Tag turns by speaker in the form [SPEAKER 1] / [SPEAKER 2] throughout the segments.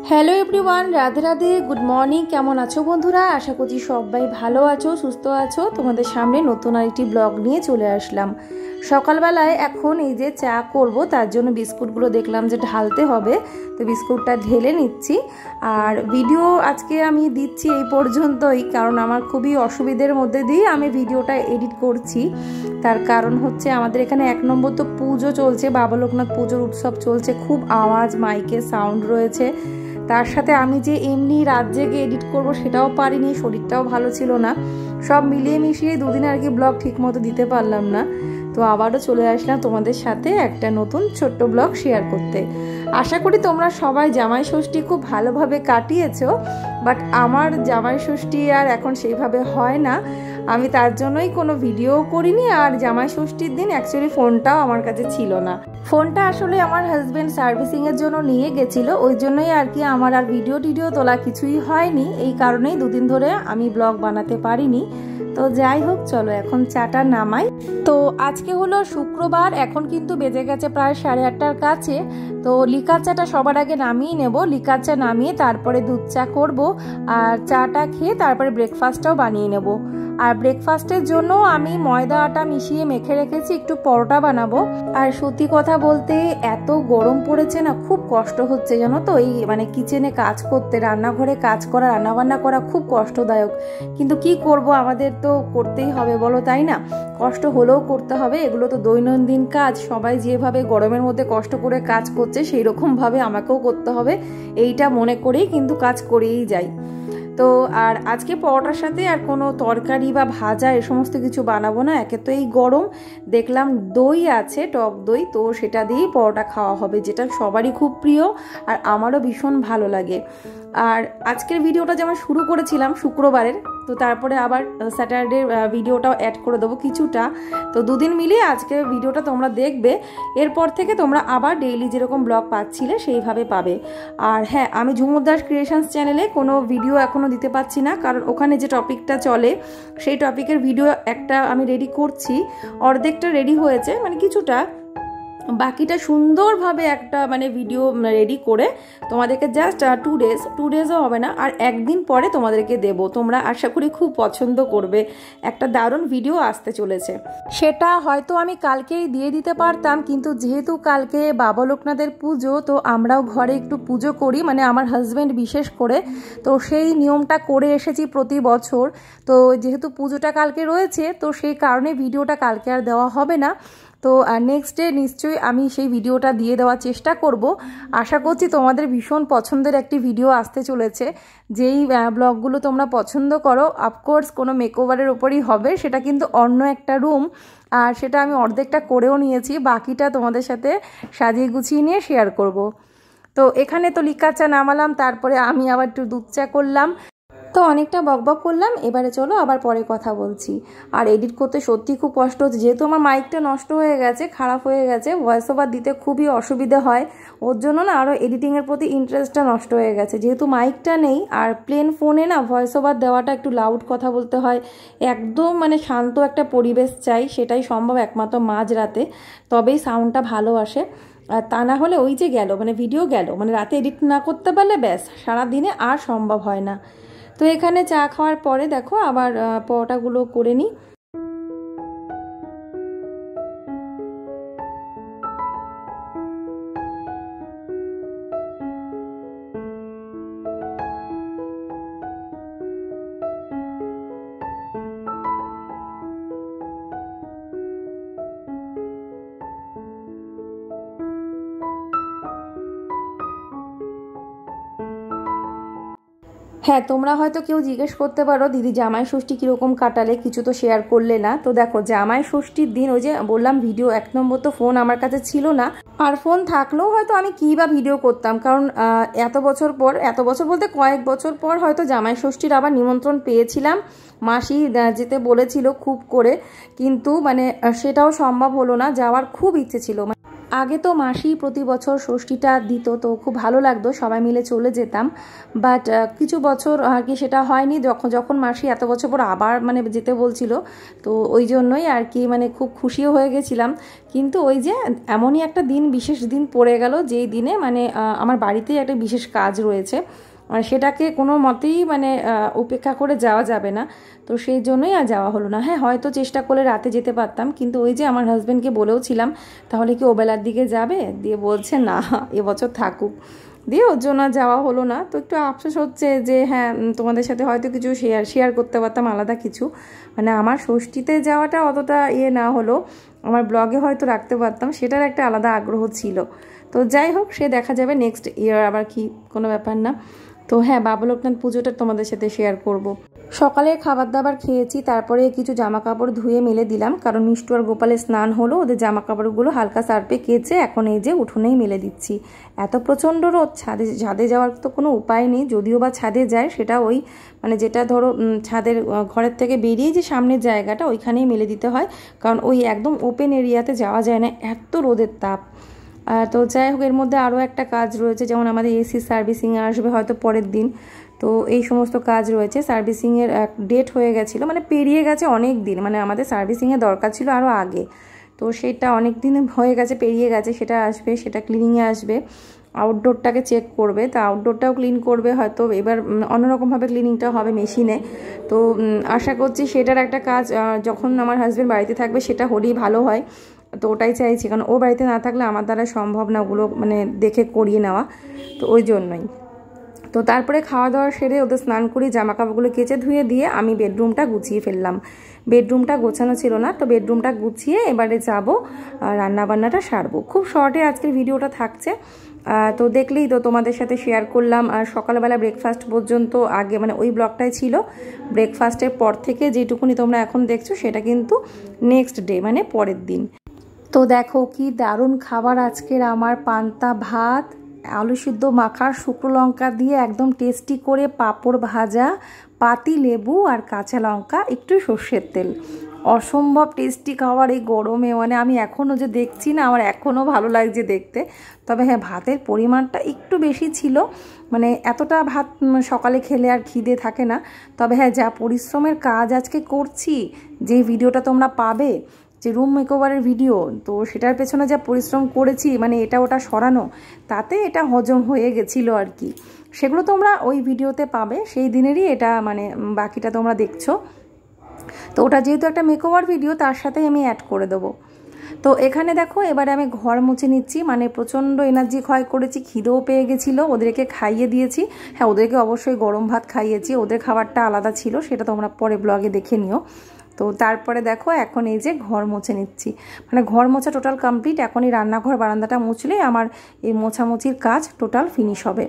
[SPEAKER 1] Hello everyone, Radhe Radhe, good morning. কেমন আছো বন্ধুরা? আশা করছি সবাই ভালো আছো, সুস্থ আছো। তোমাদের সামনে নতুন আরেকটি ব্লগ নিয়ে চলে আসলাম। সকালবেলায় এখন এই যে চা করব, তার জন্য বিস্কুটগুলো দেখলাম যে ঢালতে হবে, তো বিস্কুটটা ঢেলে নিচ্ছি। আর ভিডিও আজকে আমি দিচ্ছি এই পর্যন্তই, কারণ আমার খুবই অসুবিধের মধ্যে দিয়ে আমি ভিডিওটা এডিট করছি। তার কারণ হচ্ছে আমাদের এখানে 1 নম্বর তো পুজো চলছে, বাবা লোকনাথ পুজোর উৎসব চলছে, খুব আওয়াজ, মাইকের সাউন্ড রয়েছে। তার সাথে আমি যে এমনি রাত জেগে এডিট করব সেটাও পারিনি, শরীরটাও ভালো ছিল না, সব মিলিয়ে মিশিয়ে দুদিন আর কি ব্লগ ঠিক মতো দিতে পারলাম না। তো আবারও চলে আসলাম তোমাদের সাথে একটা নতুন ছোট্ট ব্লগ শেয়ার করতে। আশা করি তোমরা সবাই জামাই ষষ্ঠী খুব ভালোভাবে কাটিয়েছো, বাট আমার জামাই ষষ্ঠী আর এখন সেইভাবে হয় না। আমি তার জন্যই কোনো ভিডিও করিনি, আর জামাই ষষ্ঠীর দিন অ্যাকচুয়ালি ফোনটাও আমার কাছে ছিল না। ফোনটা আসলে আমার হাজব্যান্ড সার্ভিসিংয়ের জন্য নিয়ে গেছিলো, ওই জন্যই আর কি আমার আর ভিডিও তোলা কিছুই হয়নি। এই কারণেই দুদিন ধরে আমি ব্লগ বানাতে পারিনি। তো যাই হোক, চলো এখন চাটা নামাই। তো আজকে হলো শুক্রবার, এখন কিন্তু বেজে গেছে প্রায় 8:30টার কাছে। তো লিকার চাটা সবার আগে নামিয়ে নেব, লিকার চা নামিয়ে তারপরে দুধ চা করবো, আর চাটা খেয়ে তারপরে ব্রেকফাস্টটাও বানিয়ে নেব। আর ব্রেকফাস্টের জন্য আমি ময়দা আটা মিশিয়ে মেখে রেখেছি, একটু পরোটা বানাবো। আর সত্যি কথা বলতে এত গরম পড়েছে না, খুব কষ্ট হচ্ছে জানো তো, এই মানে কিচেনে কাজ করতে, রান্নাঘরে কাজ করা, রান্নাবান্না করা খুব কষ্টদায়ক। কিন্তু কি করব, আমাদের তো করতেই হবে বলো, তাই না? কষ্ট হলেও করতে হবে, এগুলো তো দৈনন্দিন কাজ। সবাই যেভাবে গরমের মধ্যে কষ্ট করে কাজ করছে সেই রকমভাবে আমাকেও করতে হবে, এইটা মনে করেই কিন্তু কাজ করেই যাই। তো আর আজকে পরোটার সাথে আর কোনো তরকারি বা ভাজা এ সমস্ত কিছু বানাবো না। একে তো এই গরম, দেখলাম দই আছে, টক দই, তো সেটা দিয়েই পরোটা খাওয়া হবে, যেটা সবারই খুব প্রিয় আর আমারও ভীষণ ভালো লাগে। আর আজকের ভিডিওটা যেমন শুরু করেছিলাম শুক্রবারের, তো তারপরে আবার স্যাটারডে ভিডিওটাও অ্যাড করে দেবো কিছুটা। তো দুদিন মিলিয়ে আজকের ভিডিওটা তোমরা দেখবে, এরপর থেকে তোমরা আবার ডেইলি যেরকম ব্লগ পাচ্ছিলে সেইভাবে পাবে। আর হ্যাঁ, আমি ঝুমুর দাস ক্রিয়েশনস চ্যানেলে কোনো ভিডিও এখনও দিতে পারছি না, কারণ ওখানে যে টপিকটা চলে সেই টপিকের ভিডিও একটা আমি রেডি করছি, অর্ধেকটা রেডি হয়েছে, মানে কিছুটা, বাকিটা সুন্দরভাবে একটা মানে ভিডিও রেডি করে তোমাদেরকে জাস্ট 2 ডেজও হবে না, আর একদিন পরে তোমাদেরকে দেব। তোমরা আশা করি খুব পছন্দ করবে, একটা দারুণ ভিডিও আসতে চলেছে। সেটা হয়তো আমি কালকেই দিয়ে দিতে পারতাম, কিন্তু যেহেতু কালকে বাবা লোকনাথের পুজো, তো আমরাও ঘরে একটু পুজো করি, মানে আমার হাজব্যান্ড বিশেষ করে, তো সেই নিয়মটা করে এসেছি প্রতি বছর। তো যেহেতু পুজোটা কালকে রয়েছে, তো সেই কারণে ভিডিওটা কালকে আর দেওয়া হবে না। তো নেক্সট ডে নিশ্চয়ই আমি সেই ভিডিওটা দিয়ে দেওয়ার চেষ্টা করব। আশা করছি তোমাদের ভীষণ পছন্দের একটি ভিডিও আসতে চলেছে, যেই ব্লগগুলো তোমরা পছন্দ করো। অফকোর্স কোনো মেকওভারের ওপরই হবে, সেটা কিন্তু অন্য একটা রুম, আর সেটা আমি অর্ধেকটা করেও নিয়েছি, বাকিটা তোমাদের সাথে সাজিয়ে গুছিয়ে নিয়ে শেয়ার করব। তো এখানে তো লিকার চা নামালাম, তারপরে আমি আবার একটু দুধ চা করলাম। তো অনেকটা বকবক করলাম, এবারে চলো আবার পরে কথা বলছি। আর এডিট করতে সত্যি খুব কষ্ট হচ্ছে, যেহেতু আমার মাইকটা নষ্ট হয়ে গেছে, খারাপ হয়ে গেছে, ভয়েস ওভার দিতে খুবই অসুবিধে হয়, ওর জন্য না আরও এডিটিংয়ের প্রতি ইন্টারেস্টটা নষ্ট হয়ে গেছে। যেহেতু মাইকটা নেই, আর প্লেন ফোনে না ভয়েস ওভার দেওয়াটা একটু লাউড কথা বলতে হয়, একদম মানে শান্ত একটা পরিবেশ চাই, সেটাই সম্ভব একমাত্র মাঝরাতে, তবেই সাউন্ডটা ভালো আসে। আর তা না হলে ওই যে গেল, মানে ভিডিও গেল, মানে রাতে এডিট না করতে পারলে ব্যাস সারাদিনে আর সম্ভব হয় না। তো এখানে চা খাওয়ার পরে দেখো আবার পরোটাগুলো করে নিই। হ্যাঁ, তোমরা হয়তো কেউ জিজ্ঞেস করতে পারো, দিদি জামাই ষষ্ঠী কীরকম কাটালে, কিছু তো শেয়ার করলে না। তো দেখো, জামাই ষষ্ঠীর দিন ওই যে বললাম ভিডিও, 1 নম্বর তো ফোন আমার কাছে ছিল না, আর ফোন থাকলেও হয়তো আমি কী বা ভিডিও করতাম, কারণ এত বছর বলতে কয়েক বছর পর হয়তো জামাই ষষ্ঠীর আবার নিমন্ত্রণ পেয়েছিলাম, মাসি যেতে বলেছিল খুব করে, কিন্তু মানে সেটাও সম্ভব হলো না, যাওয়ার খুব ইচ্ছে ছিল। আগে তো মাসি প্রতি বছর ষষ্ঠীটা দিত, তো খুব ভালো লাগতো, সবাই মিলে চলে যেতাম। বাট কিছু বছর আর কি সেটা হয়নি, যখন মাসি এত বছর পর আবার মানে যেতে বলছিল, তো ওই জন্যই আর কি মানে খুব খুশিও হয়ে গেছিলাম। কিন্তু ওই যে এমনই একটা দিন, বিশেষ দিন পড়ে গেল, যেই দিনে মানে আমার বাড়িতেই একটা বিশেষ কাজ রয়েছে, আর সেটাকে কোনো মতেই মানে উপেক্ষা করে যাওয়া যাবে না। তো সেই জন্যই আর যাওয়া হলো না। হ্যাঁ, হয়তো চেষ্টা করলে রাতে যেতে পারতাম, কিন্তু ওই যে আমার হাজব্যান্ডকে বলেও ছিলাম তাহলে কি ওবেলার দিকে যাবে, দিয়ে বলছে না এবছর থাকুক, দিয়ে ওর জন্য যাওয়া হলো না। তো একটু আফসোস হচ্ছে যে হ্যাঁ তোমাদের সাথে হয়তো কিছু শেয়ার করতে পারতাম, আলাদা কিছু, মানে আমার ষষ্ঠীতে যাওয়াটা অতটা না হলো, আমার ব্লগে হয়তো রাখতে পারতাম, সেটার একটা আলাদা আগ্রহ ছিল। তো যাই হোক, সে দেখা যাবে নেক্সট ইয়ার, আবার কি কোনো ব্যাপার না। তো হ্যাঁ, বাবা লোকনাথ পুজোটা তোমাদের সাথে শেয়ার করব। সকালে খাবার দাবার খেয়েছি, তারপরে কিছু জামা কাপড় ধুয়ে মেলে দিলাম, কারণ মিষ্টু আর গোপালের স্নান হলো, ওদের জামা কাপড়গুলো হালকা সার্ফে কেচে এখন এই যে উঠোনেই মেলে দিচ্ছি। এত প্রচণ্ড রোদ, ছাদে যাওয়ার তো কোনো উপায় নেই, যদিও বা ছাদে যায় সেটা ওই মানে যেটা ধরো ছাদের ঘরের থেকে বেরিয়ে যে সামনের জায়গাটা ওইখানেই মেলে দিতে হয়, কারণ ওই একদম ওপেন এরিয়াতে যাওয়া যায় না, এত রোদের তাপ। তো যাই হোক, এর মধ্যে আরও একটা কাজ রয়েছে, যেমন আমাদের এসি সার্ভিসিংয়ে আসবে হয়তো পরের দিন, তো এই সমস্ত কাজ রয়েছে। সার্ভিসিংয়ের ডেট হয়ে গেছিলো, মানে পেরিয়ে গেছে অনেক দিন, মানে আমাদের সার্ভিসিংয়ের দরকার ছিল আরও আগে, তো সেটা অনেক দিন হয়ে গেছে, পেরিয়ে গেছে, সেটা আসবে, সেটা ক্লিনিংয়ে আসবে, আউটডোরটাকে চেক করবে, তা আউটডোরটাও ক্লিন করবে, হয়তো এবার অন্যরকমভাবে ক্লিনিংটা হবে মেশিনে। তো আশা করছি সেটার একটা কাজ যখন আমার হাজব্যান্ড বাড়িতে থাকবে সেটা হলেই ভালো হয়, তো ওটাই চাইছি, কারণ ও বাড়িতে না থাকলে আমার দ্বারা সম্ভব না ওগুলো মানে দেখে করিয়ে নেওয়া, তো ওই জন্যই। তো তারপরে খাওয়া দাওয়া সেরে ওদের স্নান করি, জামা কাপড়গুলো কেচে ধুয়ে দিয়ে আমি বেডরুমটা গুছিয়ে ফেললাম। বেডরুমটা গোছানো ছিল না, তো বেডরুমটা গুছিয়ে এবারে যাব রান্নাবান্নাটা সারবো। খুব শর্টে আজকের ভিডিওটা থাকছে, তো দেখলেই তো তোমাদের সাথে শেয়ার করলাম। আর সকালবেলা ব্রেকফাস্ট পর্যন্ত আগে মানে ওই ব্লগটাই ছিল, ব্রেকফাস্টের পর থেকে যেটুকুনি তোমরা এখন দেখছো সেটা কিন্তু নেক্সট ডে মানে পরের দিন। তো দেখো কি দারুণ খাবার আজকের আমার, পান্তা ভাত, আলু সিদ্ধ মাখা, শুকনো লঙ্কা দিয়ে একদম টেস্টি করে, পাঁপড় ভাজা, পাতি লেবু আর কাঁচা লঙ্কা, একটু সর্ষের তেল, অসম্ভব টেস্টি খাবার এই গরমে, মানে আমি এখনও যে দেখছি না আমার এখনও ভালো লাগছে দেখতে। তবে হ্যাঁ, ভাতের পরিমাণটা একটু বেশি ছিল, মানে এতটা ভাত সকালে খেলে আর খিদে থাকে না। তবে হ্যাঁ, যা পরিশ্রমের কাজ আজকে করছি, যে ভিডিওটা তোমরা পাবে, যে রুম মেকওভারের ভিডিও, তো সেটার পেছনে যা পরিশ্রম করেছি, মানে এটা ওটা সরানো, তাতে এটা হজম হয়ে গেছিলো আর কি। সেগুলো তোমরা ওই ভিডিওতে পাবে, সেই দিনেরই এটা মানে বাকিটা তোমরা দেখছো। তো ওটা যেহেতু একটা মেকওভার ভিডিও, তার সাথেই আমি অ্যাড করে দেবো। তো এখানে দেখো এবারে আমি ঘর মুছে নিচ্ছি, মানে প্রচণ্ড এনার্জি ক্ষয় করেছি, খিদেও পেয়ে গেছিলো, ওদেরকে খাইয়ে দিয়েছি। হ্যাঁ, ওদেরকে অবশ্যই গরম ভাত খাইয়েছি, ওদের খাবারটা আলাদা ছিল, সেটা তোমরা পরে ব্লগে দেখে নিও। তো তারপরে দেখো এখন এই যে ঘর মুছে নিচ্ছি, মানে ঘর মোছা টোটাল কমপ্লিট, এখন এই রান্নাঘর বারান্দাটা মুছলেই আমার এই মোছামুছির কাজ টোটাল ফিনিশ হবে।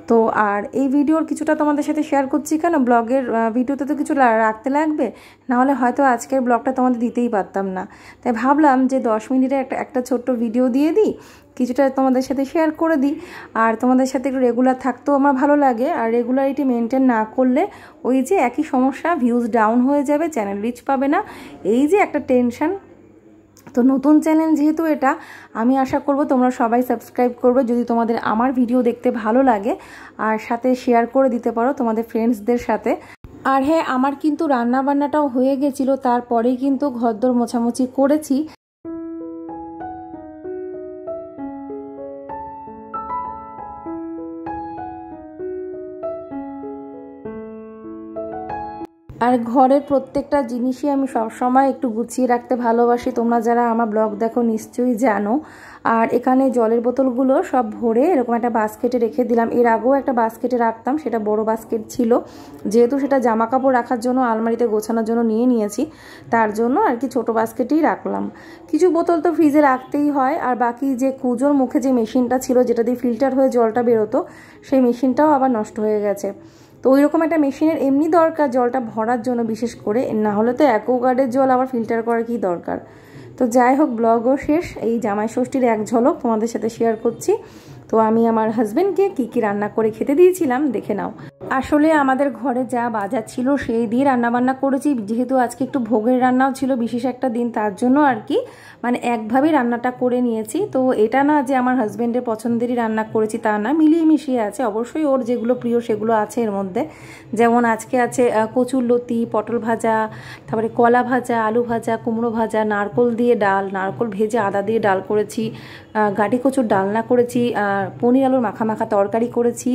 [SPEAKER 1] তো আর এই ভিডিওর কিছুটা তোমাদের সাথে শেয়ার করছি, কেন ব্লগের ভিডিওতে তো কিছু রাখতে লাগবে, নাহলে হয়তো আজকের ব্লগটা তোমাদের দিতেই পারতাম না। তাই ভাবলাম যে 10 মিনিটের একটা ছোট্ট ভিডিও দিয়ে দিই, কিছুটা তোমাদের সাথে শেয়ার করে দিই, আর তোমাদের সাথে একটু রেগুলার থাকতেও আমার ভালো লাগে। আর রেগুলারিটি মেনটেন না করলে ওই যে একই সমস্যা, ভিউজ ডাউন হয়ে যাবে, চ্যানেল রিচ পাবে না, এই যে একটা টেনশন। তো নতুন চ্যানেল যেহেতু এটা, আমি আশা করব তোমরা সবাই সাবস্ক্রাইব করবে যদি তোমাদের আমার ভিডিও দেখতে ভালো লাগে, আর সাথে শেয়ার করে দিতে পারো তোমাদের ফ্রেন্ডসদের সাথে। আর হ্যাঁ, আমার কিন্তু রান্না বান্নাটাও হয়ে গেছিলো, তারপরেই কিন্তু ঘরদোর মোছামুছি করেছি। আর ঘরের প্রত্যেকটা জিনিসই আমি সবসময় একটু গুছিয়ে রাখতে ভালোবাসি, তোমরা যারা আমার ব্লগ দেখো নিশ্চয়ই জানো। আর এখানে জলের বোতলগুলো সব ভরে এরকম একটা বাস্কেটে রেখে দিলাম। এর আগেও একটা বাস্কেটে রাখতাম, সেটা বড় বাস্কেট ছিল, যেহেতু সেটা জামা কাপড় রাখার জন্য আলমারিতে গোছানোর জন্য নিয়েছি, তার জন্য আর কি ছোটো বাস্কেটেই রাখলাম। কিছু বোতল তো ফ্রিজে রাখতেই হয়, আর বাকি যে কুজোর মুখে যে মেশিনটা ছিল, যেটা দিয়ে ফিল্টার হয়ে জলটা বেরোতো, সেই মেশিনটাও আবার নষ্ট হয়ে গেছে। তো ওই রকম একটা মেশিনের এমনি দরকার জলটা ভরার জন্য, বিশেষ করে, না হলে তো অ্যাকোয়াগার্ডের জল আবার ফিল্টার করার কি দরকার। তো যাই হোক, ব্লগও শেষ, এই জামাই ষষ্ঠীর এক ঝলক তোমাদের সাথে শেয়ার করছি। তো আমি আমার হাজব্যান্ডকে কী কী রান্না করে খেতে দিয়েছিলাম দেখে নাও। আসলে আমাদের ঘরে যা বাজার ছিল সেই দিয়ে রান্নাবান্না করেছি, যেহেতু আজকে একটু ভোগের রান্নাও ছিল, বিশেষ একটা দিন, তার জন্য আর কি মানে একভাবেই রান্নাটা করে নিয়েছি। তো এটা না যে আমার হাজব্যান্ডের পছন্দেরই রান্না করেছি তা না, মিলিয়ে মিশিয়ে আছে। অবশ্যই ওর যেগুলো প্রিয় সেগুলো আছে এর মধ্যে, যেমন আজকে আছে কচুর লতি, পটল ভাজা, তারপরে কলা ভাজা, আলু ভাজা, কুমড়ো ভাজা, নারকোল দিয়ে ডাল, নারকোল ভেজে আদা দিয়ে ডাল করেছি, গাটি কচুর ডালনা করেছি, পনির আলুর মাখা মাখা তরকারি করেছি,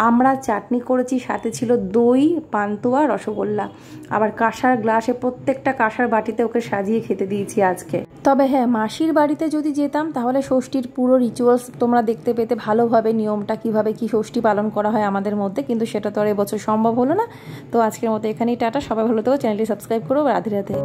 [SPEAKER 1] আমরা চাটনি করেছি, সাথে ছিল দই, পান্তুয়া, রসগোল্লা। আবার কাঁসার গ্লাসে প্রত্যেকটা কাঁসার বাটিতে ওকে সাজিয়ে খেতে দিয়েছি আজকে। তবে হ্যাঁ, মাসির বাড়িতে যদি যেতাম তাহলে ষষ্ঠীর পুরো রিচুয়ালস তোমরা দেখতে পেতে ভালোভাবে, নিয়মটা কিভাবে কি ষষ্ঠী পালন করা হয় আমাদের মধ্যে, কিন্তু সেটা তো আর এবছর সম্ভব হলো না। তো আজকের মতো এখানেই টাটা, সবাই ভালো থেকো, চ্যানেলটি সাবস্ক্রাইব করো, রাধে রাধে।